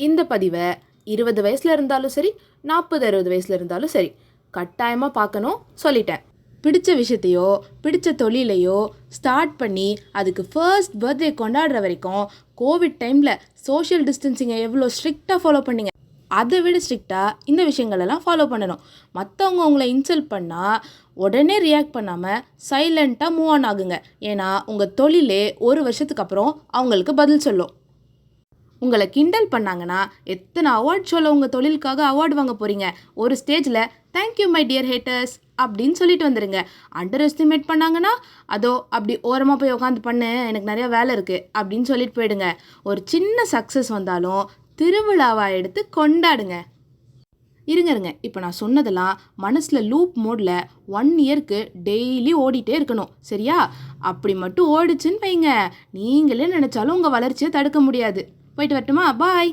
இந்த பதிவை 20 வயசில் இருந்தாலும் சரி, 40-60 வயசில் இருந்தாலும் சரி, கட்டாயமாக பார்க்கணும் சொல்லிட்டேன். பிடிச்ச விஷயத்தையோ பிடிச்ச தொழிலையோ ஸ்டார்ட் பண்ணி அதுக்கு ஃபர்ஸ்ட் பர்த்டே கொண்டாடுற வரைக்கும் கோவிட் டைமில் சோஷியல் டிஸ்டன்சிங்கை எவ்வளோ ஸ்ட்ரிக்டாக ஃபாலோ பண்ணிங்க, அதை விட ஸ்ட்ரிக்டாக இந்த விஷயங்களெல்லாம் ஃபாலோ பண்ணணும். மற்றவங்க உங்களை இன்சல்ட் பண்ணால் உடனே ரியாக்ட் பண்ணாமல் சைலண்ட்டாக மூவ் ஆன் ஆகுங்க. ஏன்னா உங்கள் தொழிலே 1 வருஷத்துக்கு அப்புறம் அவங்களுக்கு பதில் சொல்லும். உங்களை கிண்டல் பண்ணாங்கன்னா எத்தனை அவார்ட் ஷோவில் உங்கள் தொழிலுக்காக அவார்டு வாங்க போகிறீங்க. ஒரு ஸ்டேஜில் தேங்க்யூ மை டியர் ஹேட்டர்ஸ் அப்படின்னு சொல்லிட்டு வந்துடுங்க. அண்டர் எஸ்டிமேட் பண்ணாங்கன்னா அதோ அப்படி ஓரமாக போய் உட்காந்து பண்ணு, எனக்கு நிறையா வேலை இருக்குது அப்படின்னு சொல்லிட்டு போயிடுங்க. ஒரு சின்ன சக்ஸஸ் வந்தாலும் திருவிழாவாக எடுத்து கொண்டாடுங்க. இருங்க, இப்போ நான் சொன்னதெல்லாம் மனசில் லூப் மோடில் 1 இயருக்கு டெய்லி ஓடிட்டே இருக்கணும், சரியா? அப்படி மட்டும் ஓடிச்சுன்னு வைங்க, நீங்களே நினச்சாலும் உங்கள் வளர்ச்சியை தடுக்க முடியாது. போயிட்டு வரட்டுமா? பாய்.